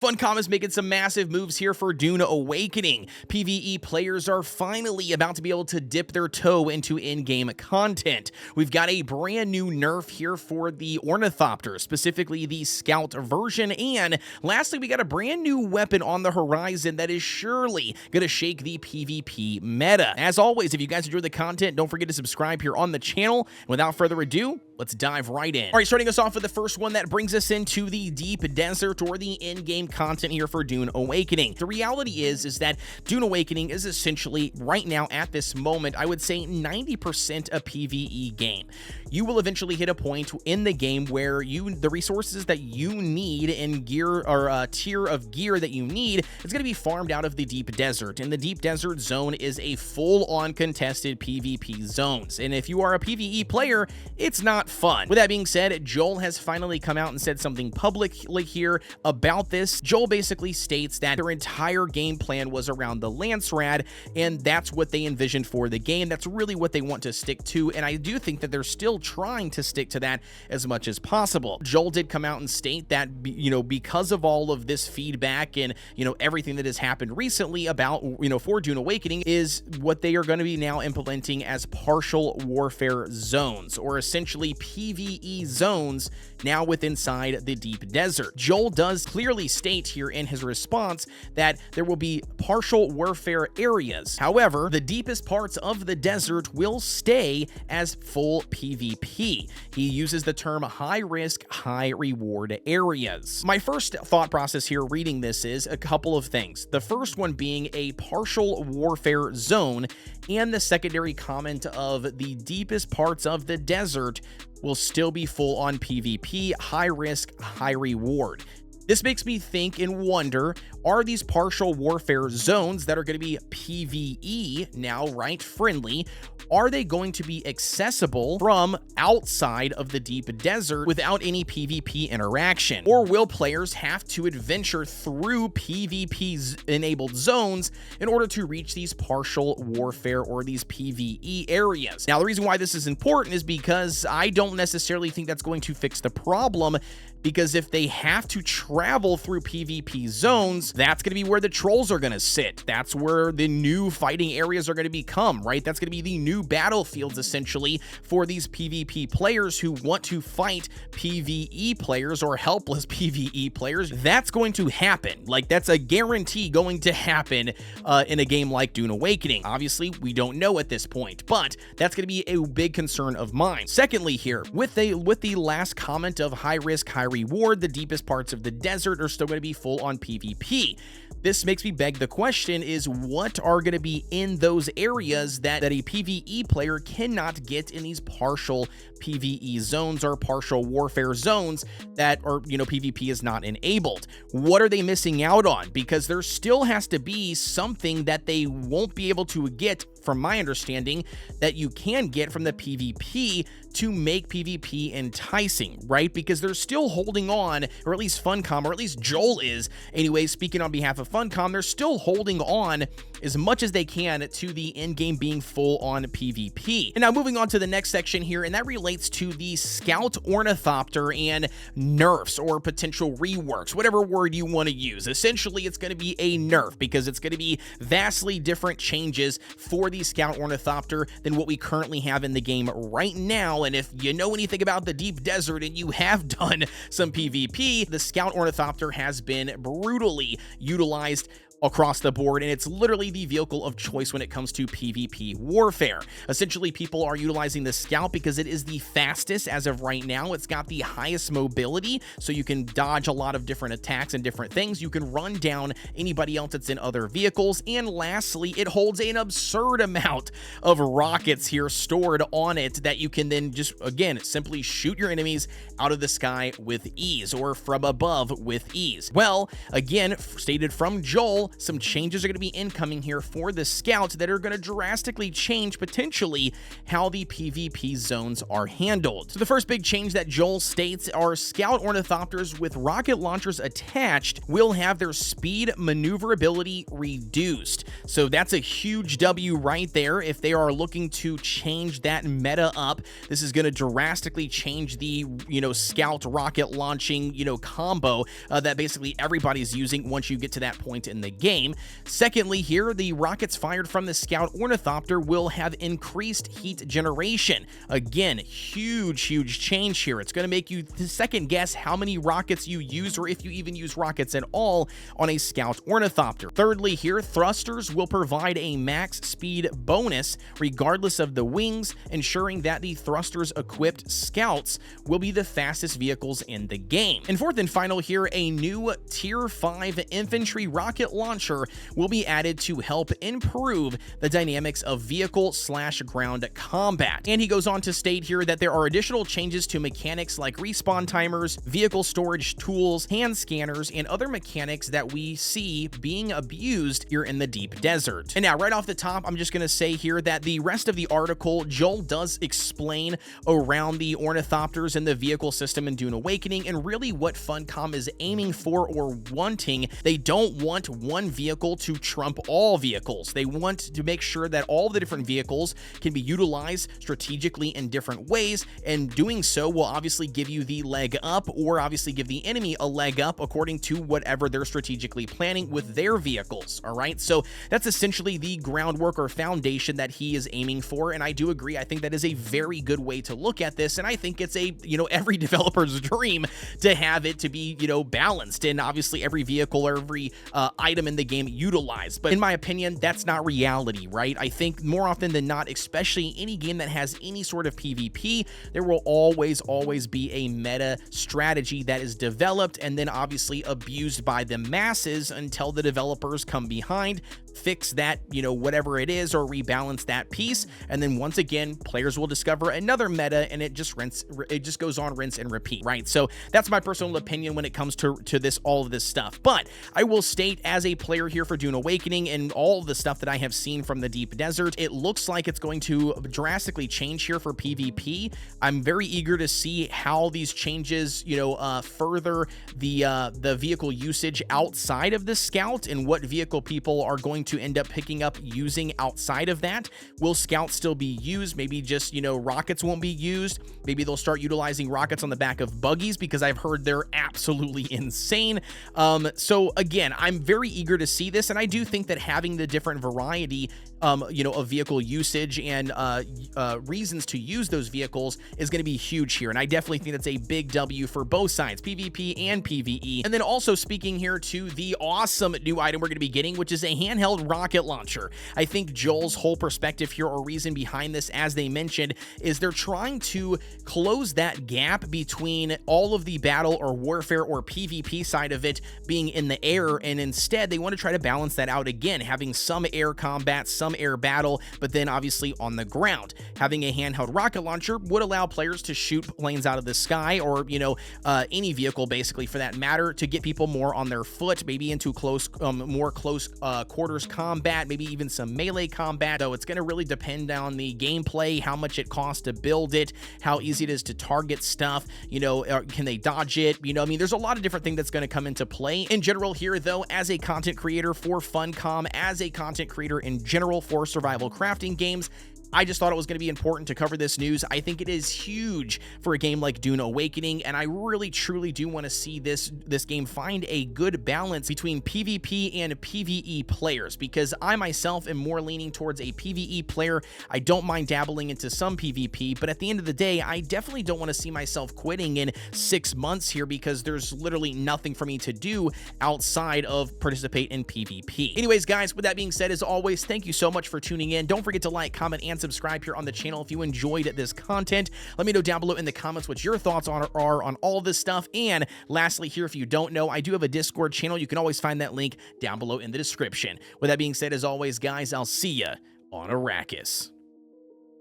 Funcom is making some massive moves here for Dune Awakening. PvE players are finally about to be able to dip their toe into in-game content. We've got a brand new nerf here for the Ornithopter, specifically the Scout version, and lastly, we got a brand new weapon on the horizon that is surely going to shake the PvP meta. As always, if you guys enjoy the content, don't forget to subscribe here on the channel. Without further ado, let's dive right in. All right, starting us off with the first one that brings us into the deep desert, or the in-game content here for Dune Awakening. The reality is that Dune Awakening is essentially, right now at this moment, I would say 90% a PvE game. You will eventually hit a point in the game where the resources that you need in gear, or a tier of gear that you need, is going to be farmed out of the deep desert. And the deep desert zone is a full-on contested PvP zones. And if you are a PvE player, it's not fun. With that being said, Joel has finally come out and said something publicly here about this. Joel basically states that their entire game plan was around the Lance Rad, and that's what they envisioned for the game. That's really what they want to stick to, and I do think that they're still trying to stick to that as much as possible. Joel did come out and state that, because of all of this feedback and, everything that has happened recently about, for Dune Awakening, is what they are going to be now implementing as partial warfare zones, or essentially PvE zones now within inside the deep desert. Joel does clearly state here in his response that there will be partial warfare areas. However, the deepest parts of the desert will stay as full PvP. He uses the term high risk, high reward areas. My first thought process here reading this is a couple of things. The first one being a partial warfare zone, and the secondary comment of the deepest parts of the desert will still be full on PvP, high risk, high reward. This makes me think and wonder, are these partial warfare zones that are going to be PvE now, right, friendly, are they going to be accessible from outside of the deep desert without any PvP interaction? Or will players have to adventure through PvP-enabled zones in order to reach these partial warfare or these PvE areas? Now, the reason why this is important is because I don't necessarily think that's going to fix the problem, because if they have to travel through PvP zones, that's going to be where the trolls are going to sit. That's where the new fighting areas are going to become, right? That's going to be the new battlefields, essentially, for these PvP players who want to fight PvE players or helpless PvE players. That's going to happen. Like, that's a guarantee going to happen in a game like Dune Awakening. Obviously, we don't know at this point, but that's going to be a big concern of mine. Secondly here, with the last comment of high risk, high reward, the deepest parts of the desert are still going to be full on PvP. This makes me beg the question is, what are going to be in those areas that a PvE player cannot get in these partial PvE zones or partial warfare zones that are, PvP is not enabled? What are they missing out on? Because there still has to be something that they won't be able to get, from my understanding, that you can get from the PvP to make PvP enticing, right? Because they're still holding on, or at least Funcom, or at least Joel is, anyway, speaking on behalf of Funcom, they're still holding on as much as they can to the endgame being full on PvP. And now moving on to the next section here, and that relates to the Scout Ornithopter and Nerfs, or potential reworks, whatever word you want to use. Essentially, it's going to be a nerf, because it's going to be vastly different changes for the Scout Ornithopter than what we currently have in the game right now. And if you know anything about the deep desert and you have done some PvP, the Scout Ornithopter has been brutally utilized across the board, and it's literally the vehicle of choice when it comes to PvP warfare. Essentially, people are utilizing the Scout because it is the fastest as of right now. It's got the highest mobility, so you can dodge a lot of different attacks and different things. You can run down anybody else that's in other vehicles, and lastly, it holds an absurd amount of rockets here stored on it that you can then just, again, simply shoot your enemies out of the sky with ease, or from above with ease. Well, again, stated from Joel, well, some changes are going to be incoming here for the Scout that are going to drastically change potentially how the PvP zones are handled. So the first big change that Joel states are Scout Ornithopters with rocket launchers attached will have their speed maneuverability reduced. So that's a huge W right there. If they are looking to change that meta up, this is going to drastically change the, Scout rocket launching, combo that basically everybody's using once you get to that point in the game. Secondly, here, the rockets fired from the Scout Ornithopter will have increased heat generation. Again, huge change here. It's going to make you second guess how many rockets you use, or if you even use rockets at all on a Scout Ornithopter. Thirdly, here, thrusters will provide a max speed bonus regardless of the wings, ensuring that the thrusters equipped Scouts will be the fastest vehicles in the game. And fourth and final here, a new Tier 5 infantry rocket launcher will be added to help improve the dynamics of vehicle/ground combat. And he goes on to state here that there are additional changes to mechanics like respawn timers, vehicle storage tools, hand scanners, and other mechanics that we see being abused here in the deep desert. And now, right off the top, I'm just going to say here that the rest of the article, Joel does explain around the Ornithopters and the vehicle system in Dune Awakening, and really what Funcom is aiming for or wanting. They don't want one vehicle to trump all vehicles. They want to make sure that all the different vehicles can be utilized strategically in different ways, and doing so will obviously give you the leg up, or obviously give the enemy a leg up according to whatever they're strategically planning with their vehicles. All right, so that's essentially the groundwork or foundation that he is aiming for, and I do agree. I think that is a very good way to look at this, and I think it's a, every developer's dream to have it to be, balanced, and obviously every vehicle or every item in the game utilized. But in my opinion, that's not reality, right? I think more often than not, especially any game that has any sort of PvP, there will always be a meta strategy that is developed and then obviously abused by the masses until the developers come behind, fix that, whatever it is, or rebalance that piece, and then once again players will discover another meta, and it just goes on rinse and repeat, right? So that's my personal opinion when it comes to all of this stuff. But I will state, as a player here for Dune Awakening and all of the stuff that I have seen from the deep desert, it looks like it's going to drastically change here for PvP. I'm very eager to see how these changes, further the vehicle usage outside of the Scout, and what vehicle people are going to end up picking up using outside of that. Will Scouts still be used? Maybe just, rockets won't be used. Maybe they'll start utilizing rockets on the back of buggies, because I've heard they're absolutely insane. So again, I'm very eager to see this, and I do think that having the different variety of vehicle usage and reasons to use those vehicles is going to be huge here, and I definitely think that's a big W for both sides, PvP and PvE. And then also speaking here to the awesome new item we're going to be getting, which is a handheld rocket launcher. I think Joel's whole perspective here, or reason behind this, as they mentioned, is they're trying to close that gap between all of the battle or warfare or PvP side of it being in the air, and instead they want to try to balance that out again, having some air combat, some air battle, but then obviously on the ground. Having a handheld rocket launcher would allow players to shoot planes out of the sky, or any vehicle basically for that matter, to get people more on their foot, maybe into more close quarters combat, maybe even some melee combat. So it's going to really depend on the gameplay, how much it costs to build it, how easy it is to target stuff, can they dodge it, there's a lot of different things that's going to come into play. In general here though, as a content creator for Funcom, as a content creator in general for survival crafting games, I just thought it was going to be important to cover this news. I think it is huge for a game like Dune Awakening, and I really truly do want to see this game find a good balance between PvP and PvE players, because I myself am more leaning towards a PvE player. I don't mind dabbling into some PvP, but at the end of the day, I definitely don't want to see myself quitting in 6 months here, because there's literally nothing for me to do outside of participate in PvP. Anyways, guys, with that being said, as always, thank you so much for tuning in. Don't forget to like, comment, and subscribe here on the channel if you enjoyed this content. Let me know down below in the comments what your thoughts are on all this stuff. And lastly here, if you don't know, I do have a Discord channel. You can always find that link down below in the description. With that being said, as always, guys, I'll see ya on Arrakis.